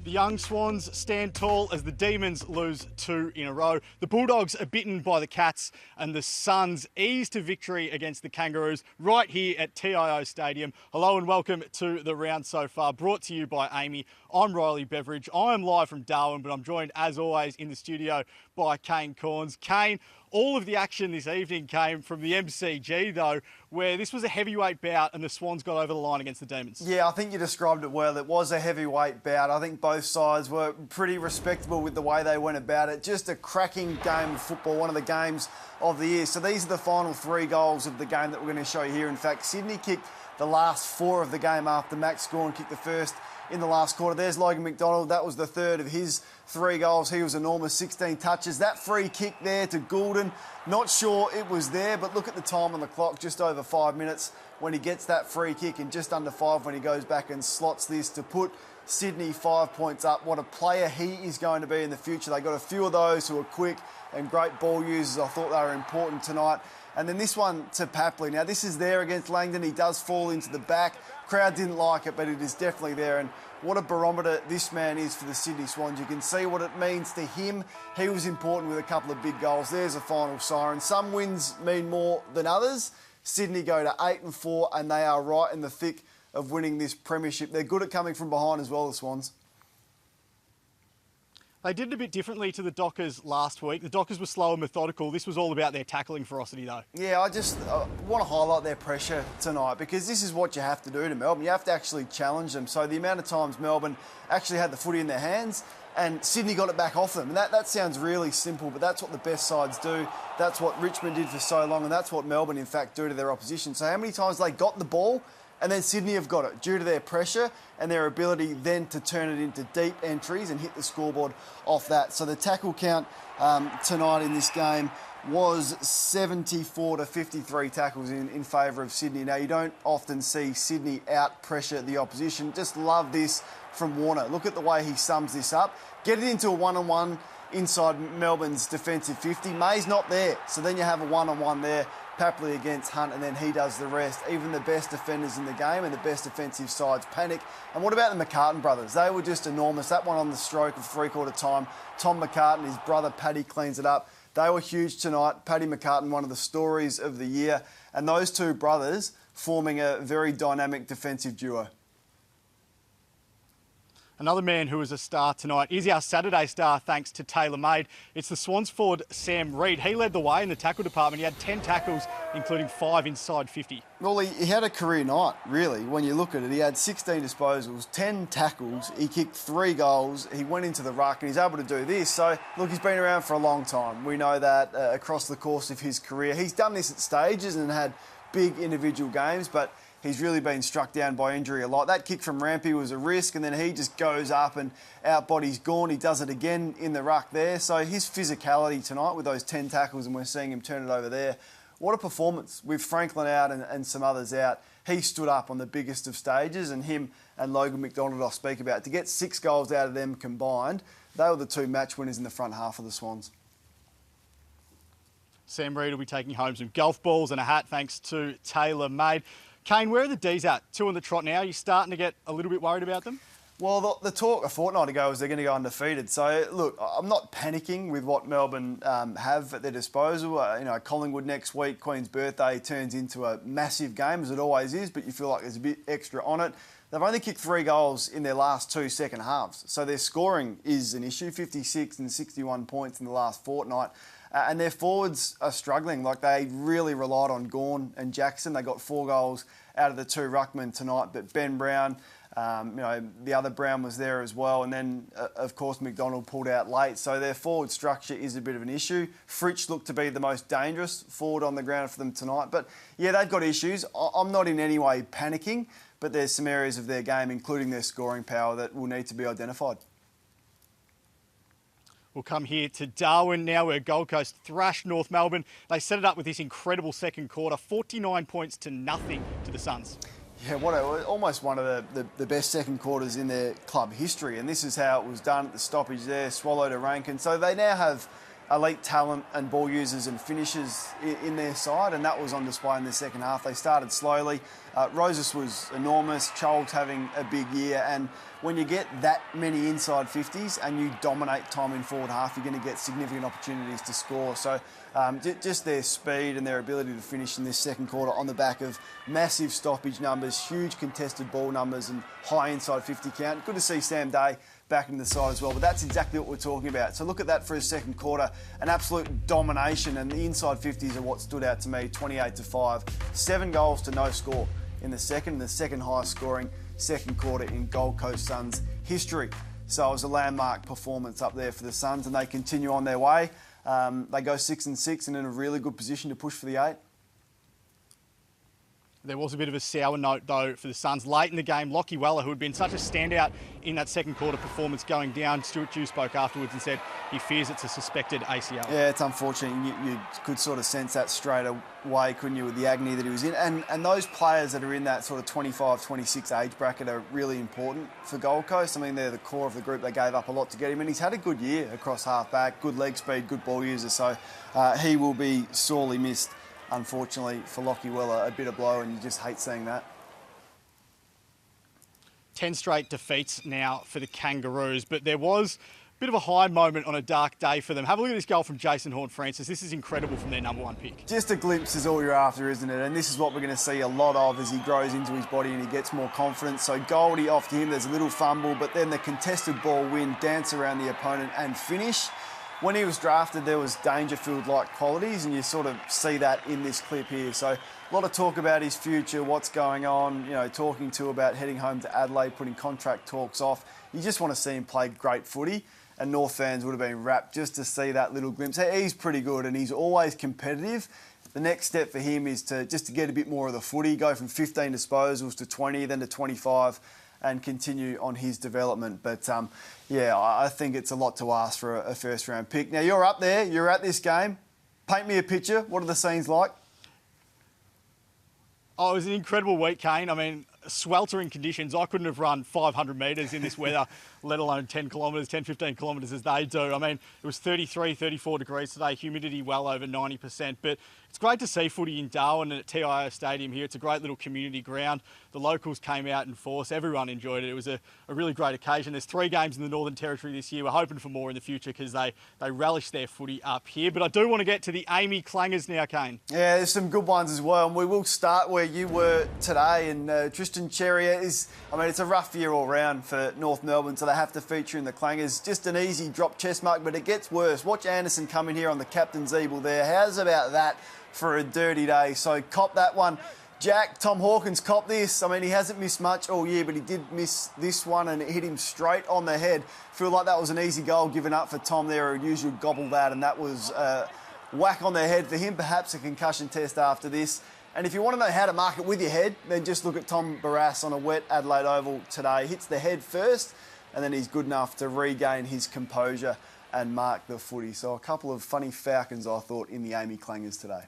The young Swans stand tall as the Demons lose 2 in a row. The Bulldogs are bitten by the Cats and the Suns ease to victory against the Kangaroos right here at TIO Stadium. Hello and welcome to the round so far, brought to you by AAMI. I'm Riley Beveridge. I am live from Darwin, but I'm joined as always in the studio by Kane Corns. Kane, all of the action this evening came from the MCG though, where this was a heavyweight bout and the Swans got over the line against the Demons. Yeah, I think you described it well. It was a heavyweight bout. I think both sides were pretty respectable with the way they went about it. Just a cracking game of football, one of the games of the year. So these are the final 3 goals of the game that we're going to show you here. In fact, Sydney kicked the last 4 of the game after Max Gawn kicked the first in the last quarter. There's Logan McDonald. That was the third of his 3 goals. He was enormous, 16 touches. That free kick there to Goulden, not sure it was there, but look at the time on the clock, just over 5 minutes when he gets that free kick and just under 5 when he goes back and slots this to put Sydney 5 points up. What a player he is going to be in the future. They got a few of those who are quick and great ball users. I thought they were important tonight. And then this one to Papley. Now, this is there against Langdon. He does fall into the back. Crowd didn't like it, but it is definitely there. And what a barometer this man is for the Sydney Swans. You can see what it means to him. He was important with a couple of big goals. There's a final siren. Some wins mean more than others. Sydney go to 8-4, and they are right in the thick of winning this premiership. They're good at coming from behind as well, the Swans. They did it a bit differently to the Dockers last week. The Dockers were slow and methodical. This was all about their tackling ferocity, though. Yeah, I just want to highlight their pressure tonight because this is what you have to do to Melbourne. You have to actually challenge them. So the amount of times Melbourne actually had the footy in their hands and Sydney got it back off them. And that sounds really simple, but that's what the best sides do. That's what Richmond did for so long, and that's what Melbourne, in fact, do to their opposition. So how many times they got the ball and then Sydney have got it due to their pressure and their ability then to turn it into deep entries and hit the scoreboard off that. So the tackle count tonight in this game was 74 to 53 tackles in favour of Sydney. Now, you don't often see Sydney out-pressure the opposition. Just love this from Horne. Look at the way he sums this up. Get it into a one-on-one inside Melbourne's defensive 50. May's not there, so then you have a one-on-one there. Papley against Hunt, and then he does the rest. Even the best defenders in the game and the best defensive sides panic. And what about the McCartan brothers? They were just enormous. That one on the stroke of 3/4 time. Tom McCartan, his brother Paddy, cleans it up. They were huge tonight. Paddy McCartan, one of the stories of the year. And those 2 brothers forming a very dynamic defensive duo. Another man who was a star tonight is our Saturday star, thanks to tailor-made. It's the Swans forward, Sam Reid. He led the way in the tackle department. He had 10 tackles, including 5 inside 50. Well, he had a career night, really, when you look at it. He had 16 disposals, 10 tackles. He kicked 3 goals. He went into the ruck, and he's able to do this. So, look, he's been around for a long time. We know that across the course of his career. He's done this at stages and had big individual games, but he's really been struck down by injury a lot. That kick from Rampy was a risk, and then he just goes up and out-bodies Gawn. He does it again in the ruck there. So his physicality tonight with those 10 tackles, and we're seeing him turn it over there. What a performance with Franklin out and some others out. He stood up on the biggest of stages, and him and Logan McDonald I'll speak about. To get 6 goals out of them combined, they were the 2 match winners in the front half of the Swans. Sam Reid will be taking home some golf balls and a hat thanks to tailor-made. Kane, where are the Dees at? 2 on the trot now. Are you starting to get a little bit worried about them? Well, the talk a fortnight ago was they're going to go undefeated. So, look, I'm not panicking with what Melbourne have at their disposal. Collingwood next week, Queen's birthday, turns into a massive game, as it always is, but you feel like there's a bit extra on it. They've only kicked 3 goals in their last 2 second halves. So their scoring is an issue, 56 and 61 points in the last fortnight. And their forwards are struggling. Like, they really relied on Gawn and Jackson. They got 4 goals out of the 2 ruckmen tonight, but Ben Brown, the other Brown was there as well. And then, of course, McDonald pulled out late. So their forward structure is a bit of an issue. Fritsch looked to be the most dangerous forward on the ground for them tonight. But, yeah, they've got issues. I'm not in any way panicking, but there's some areas of their game, including their scoring power, that will need to be identified. We'll come here to Darwin now, where Gold Coast thrashed North Melbourne. They set it up with this incredible second quarter, 49 points to nothing to the Suns. Yeah, almost one of the best second quarters in their club history. And this is how it was done at the stoppage there, swallowed a Rankin. So they now have elite talent and ball users and finishers in their side, and that was on display in the second half. They started slowly. Roses was enormous. Cholg's having a big year, and when you get that many inside 50s and you dominate time in forward half, you're going to get significant opportunities to score. So just their speed and their ability to finish in this second quarter on the back of massive stoppage numbers, huge contested ball numbers and high inside 50 count. Good to see Sam Day back into the side as well, but that's exactly what we're talking about. So look at that for his second quarter, an absolute domination, and the inside 50s are what stood out to me, 28-5. 7 goals to no score in the second highest scoring second quarter in Gold Coast Suns history. So it was a landmark performance up there for the Suns, and they continue on their way. They go 6-6 and in a really good position to push for the 8. There was a bit of a sour note, though, for the Suns late in the game. Lockie Weller, who had been such a standout in that second quarter performance going down, Stuart Dew spoke afterwards and said he fears it's a suspected ACL. Yeah, it's unfortunate. You could sort of sense that straight away, couldn't you, with the agony that he was in. And those players that are in that sort of 25, 26 age bracket are really important for Gold Coast. I mean, they're the core of the group. They gave up a lot to get him, and he's had a good year across half-back, good leg speed, good ball user. So he will be sorely missed. Unfortunately for Lockie Weller, a bitter blow, and you just hate seeing that. 10 straight defeats now for the Kangaroos, but there was a bit of a high moment on a dark day for them. Have a look at this goal from Jason Horne-Francis. This is incredible from their number 1 pick. Just a glimpse is all you're after, isn't it? And this is what we're going to see a lot of as he grows into his body and he gets more confidence. So Goldie off to him, there's a little fumble, but then the contested ball win, dance around the opponent and finish. When he was drafted, there was Dangerfield-like qualities, and you sort of see that in this clip here. So a lot of talk about his future, what's going on, you know, talking to about heading home to Adelaide, putting contract talks off. You just want to see him play great footy, and North fans would have been rapt just to see that little glimpse. He's pretty good, and he's always competitive. The next step for him is to get a bit more of the footy, go from 15 disposals to 20, then to 25, and continue on his development. But yeah, I think it's a lot to ask for a first round pick. Now you're up there, you're at this game. Paint me a picture. What are the scenes like? Oh, it was an incredible week, Kane. I mean, sweltering conditions. I couldn't have run 500 metres in this weather, let alone 10 kilometres, 10, 15 kilometres as they do. I mean, it was 33, 34 degrees today, humidity well over 90%. But it's great to see footy in Darwin and at TIO Stadium here. It's a great little community ground. The locals came out in force. Everyone enjoyed it. It was a really great occasion. There's 3 games in the Northern Territory this year. We're hoping for more in the future because they relish their footy up here. But I do want to get to the AAMI clangers now, Kane. Yeah, there's some good ones as well. And we will start where you were today. And Tristan Cherrier it's a rough year all round for North Melbourne, so they have to feature in the clangers. Just an easy drop chest mark, but it gets worse. Watch Anderson come in here on the captain's eagle there. How's about that for a dirty day? So cop that one. Jack, Tom Hawkins, cop this. I mean, he hasn't missed much all year, but he did miss this one and it hit him straight on the head. Feel like that was an easy goal given up for Tom there. He'd usually gobble that, and that was whack on the head for him. Perhaps a concussion test after this. And if you want to know how to mark it with your head, then just look at Tom Barrass on a wet Adelaide Oval today. Hits the head first, and then he's good enough to regain his composure and mark the footy. So a couple of funny falcons, I thought, in the AAMI clangers today.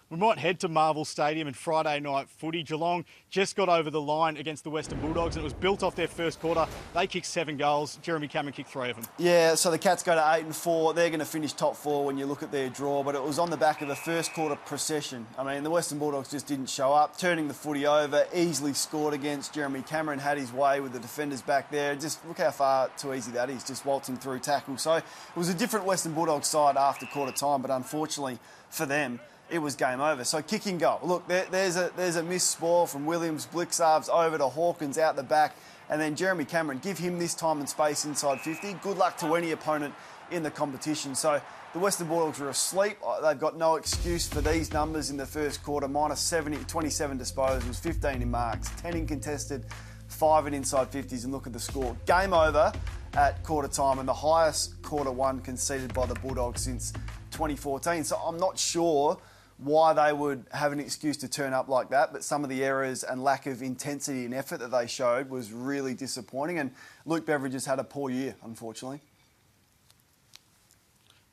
We might head to Marvel Stadium and Friday night footy. Geelong just got over the line against the Western Bulldogs, and it was built off their first quarter. They kicked 7 goals. Jeremy Cameron kicked 3 of them. Yeah, so the Cats go to 8-4. They're going to finish top 4 when you look at their draw, but it was on the back of the first quarter procession. I mean, the Western Bulldogs just didn't show up, turning the footy over, easily scored against. Jeremy Cameron had his way with the defenders back there. Just look how far too easy that is, just waltzing through tackles. So it was a different Western Bulldogs side after quarter time, but unfortunately for them, it was game over. So kicking goal. Look, there's a missed ball from Williams, Blixarves over to Hawkins out the back, and then Jeremy Cameron. Give him this time and space inside 50. Good luck to any opponent in the competition. So the Western Bulldogs were asleep. They've got no excuse for these numbers in the first quarter. Minus 70, 27 disposals, 15 in marks, 10 in contested, 5 in inside 50s, and look at the score. Game over at quarter time, and the highest quarter one conceded by the Bulldogs since 2014. So I'm not sure why they would have an excuse to turn up like that, but some of the errors and lack of intensity and effort that they showed was really disappointing, and Luke Beveridge has had a poor year, unfortunately.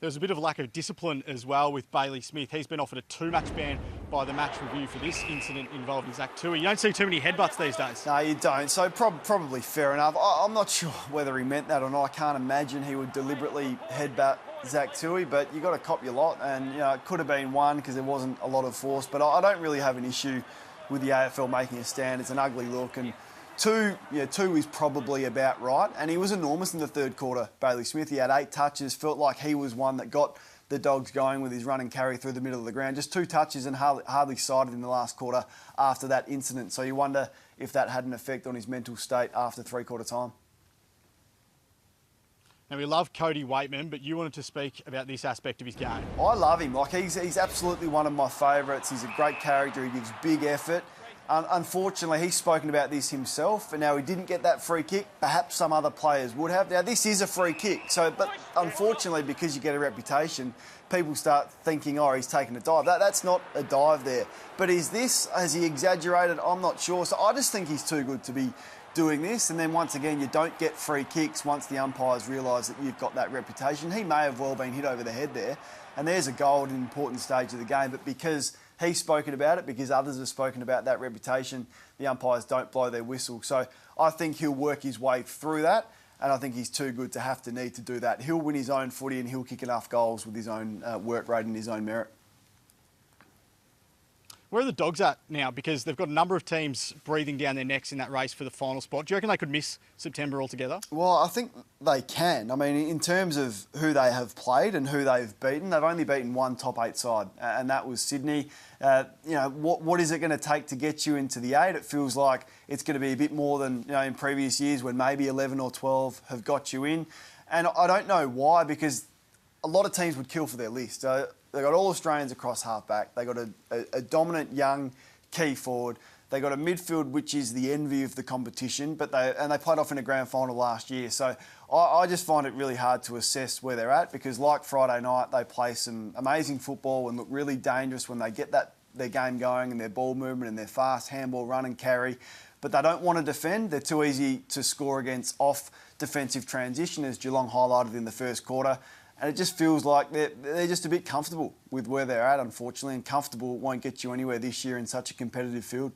There's a bit of a lack of discipline as well with Bailey Smith. He's been offered a 2-match ban by the match review for this incident involving Zach Tui. You don't see too many headbutts these days. No, you don't. So probably fair enough. I'm not sure whether he meant that or not. I can't imagine he would deliberately headbutt Zach Tui, but you got to cop your lot. And it could have been one because there wasn't a lot of force. But I don't really have an issue with the AFL making a stand. It's an ugly look, and two is probably about right. And he was enormous in the third quarter, Bailey Smith. He had 8 touches, felt like he was one that got the Dogs going with his run and carry through the middle of the ground. Just 2 touches and hardly sighted in the last quarter after that incident. So you wonder if that had an effect on his mental state after 3-quarter time. Now, we love Cody Whiteman, but you wanted to speak about this aspect of his game. I love him. Like, he's absolutely one of my favourites. He's a great character. He gives big effort. Unfortunately, he's spoken about this himself, and now he didn't get that free kick. Perhaps some other players would have. Now, this is a free kick, but unfortunately, because you get a reputation, people start thinking, oh, he's taken a dive. That's not a dive there. But has he exaggerated? I'm not sure. So I just think he's too good to be doing this. And then once again, you don't get free kicks once the umpires realise that you've got that reputation. He may have well been hit over the head there, and there's a goal at an important stage of the game, but because he's spoken about it, because others have spoken about that reputation, the umpires don't blow their whistle. So I think he'll work his way through that, and I think he's too good to need to do that. He'll win his own footy and he'll kick enough goals with his own work rate and his own merit. Where are the Dogs at now? Because they've got a number of teams breathing down their necks in that race for the final spot. Do you reckon they could miss September altogether? Well, I think they can. I mean, in terms of who they have played and who they've beaten, they've only beaten one top 8 side, and that was Sydney. What is it going to take to get you into the 8? It feels like it's going to be a bit more than in previous years when maybe 11 or 12 have got you in. And I don't know why, because a lot of teams would kill for their list. They've got all Australians across half-back. They've got a dominant young key forward. They've got a midfield which is the envy of the competition, but they played off in a grand final last year. So I just find it really hard to assess where they're at, because like Friday night, they play some amazing football and look really dangerous when they get their game going and their ball movement and their fast handball run and carry. But they don't want to defend. They're too easy to score against off defensive transition, as Geelong highlighted in the first quarter. And it just feels like they're just a bit comfortable with where they're at, unfortunately, and comfortable won't get you anywhere this year in such a competitive field.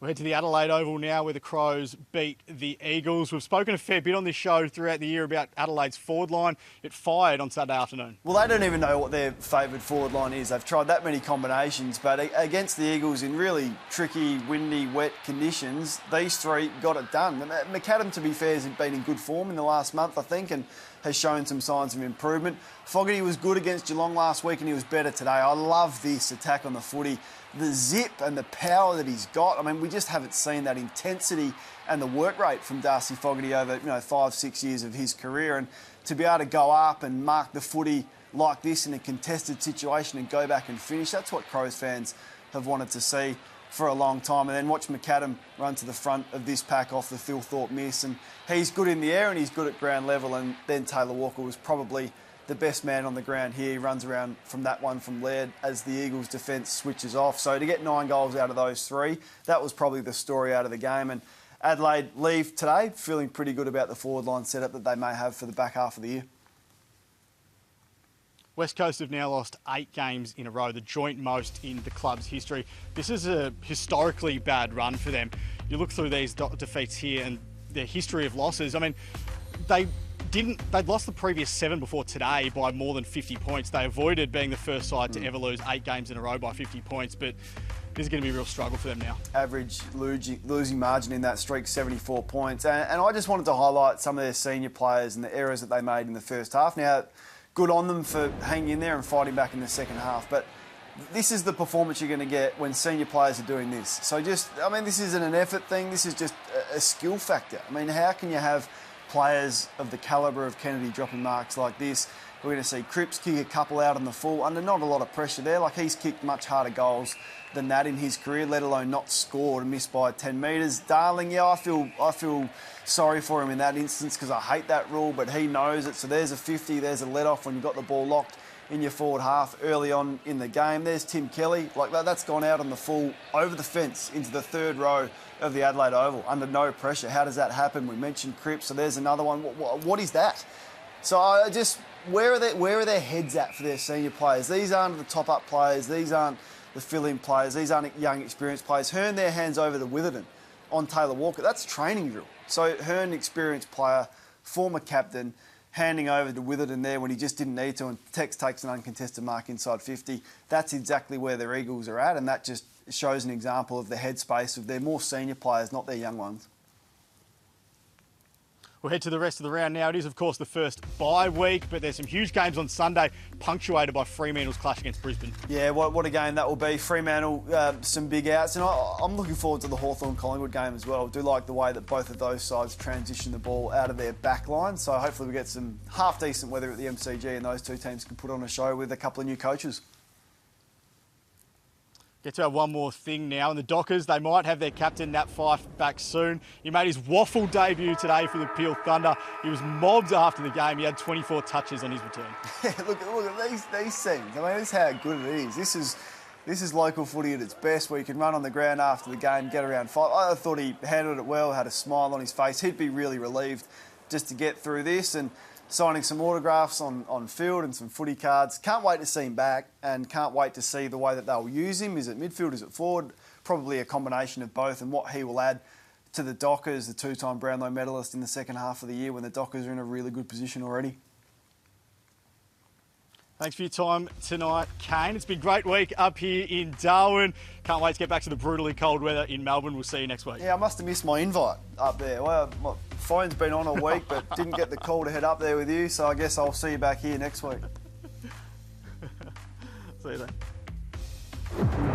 We'll head to the Adelaide Oval now, where the Crows beat the Eagles. We've spoken a fair bit on this show throughout the year about Adelaide's forward line. It fired on Saturday afternoon. Well, they don't even know what their favoured forward line is. They've tried that many combinations, but against the Eagles in really tricky, windy, wet conditions, these 3 got it done. McAdam, to be fair, has been in good form in the last month, I think, and has shown some signs of improvement. Fogarty was good against Geelong last week and he was better today. I love this attack on the footy. The zip and the power that he's got. I mean, we just haven't seen that intensity and the work rate from Darcy Fogarty over 5-6 years of his career. And to be able to go up and mark the footy like this in a contested situation and go back and finish, that's what Crows fans have wanted to see for a long time. And then watch McAdam run to the front of this pack off the Phil Thorpe miss. And he's good in the air and he's good at ground level. And then Taylor Walker was probably the best man on the ground here. He runs around from that one from Laird as the Eagles' defence switches off. So to get 9 goals out of those 3, that was probably the story out of the game. And Adelaide leave today feeling pretty good about the forward line setup that they may have for the back half of the year. West Coast have now lost 8 games in a row, the joint most in the club's history. This is a historically bad run for them. You look through these defeats here and their history of losses. I mean, they'd lost the previous 7 before today by more than 50 points. They avoided being the first side to ever lose 8 games in a row by 50 points, but this is going to be a real struggle for them now. Average losing margin in that streak, 74 points. And I just wanted to highlight some of their senior players and the errors that they made in the first half. Now, good on them for hanging in there and fighting back in the second half, but this is the performance you're going to get when senior players are doing this. So this isn't an effort thing, this is just a skill factor. I mean, how can you have players of the calibre of Kennedy dropping marks like this? We're going to see Cripps kick a couple out on the full under not a lot of pressure there. Like, he's kicked much harder goals than that in his career, let alone not scored and missed by 10 metres. Darling, yeah, I feel sorry for him in that instance because I hate that rule, but he knows it. So there's a 50, there's a let-off when you've got the ball locked in your forward half early on in the game. There's Tim Kelly. Like, that's gone out on the full over the fence into the 3rd row of the Adelaide Oval under no pressure. How does that happen? We mentioned Cripps, so there's another one. What is that? So I just, where are their heads at for their senior players? These aren't the top-up players. These aren't the fill-in players. These aren't young, experienced players. Horne their hands over to Witherden on Taylor Walker. That's training drill. So Horne, experienced player, former captain, handing over to Witherden there when he just didn't need to, and Tex takes an uncontested mark inside 50. That's exactly where their Eagles are at, and that just shows an example of the headspace of their more senior players, not their young ones. We'll head to the rest of the round now. It is, of course, the first bye week, but there's some huge games on Sunday, punctuated by Fremantle's clash against Brisbane. Yeah, what a game that will be. Fremantle, some big outs, and I'm looking forward to the Hawthorn-Collingwood game as well. I do like the way that both of those sides transition the ball out of their back line, so hopefully we get some half-decent weather at the MCG and those two teams can put on a show with a couple of new coaches. Get to have one more thing now, and the Dockers, they might have their captain, Nat Fyfe, back soon. He made his waffle debut today for the Peel Thunder. He was mobbed after the game. He had 24 touches on his return. Yeah, look at these scenes. I mean, this is how good it is. This is local footy at its best, where you can run on the ground after the game, get around five. I thought he handled it well, had a smile on his face. He'd be really relieved just to get through this, and signing some autographs on field and some footy cards. Can't wait to see him back, and can't wait to see the way that they'll use him. Is it midfield, is it forward? Probably a combination of both, and what he will add to the Dockers, the two-time Brownlow medalist in the second half of the year when the Dockers are in a really good position already. Thanks for your time tonight, Kane. It's been a great week up here in Darwin. Can't wait to get back to the brutally cold weather in Melbourne. We'll see you next week. Yeah, I must have missed my invite up there. Well, my phone's been on all week, but didn't get the call to head up there with you, so I guess I'll see you back here next week. See you then.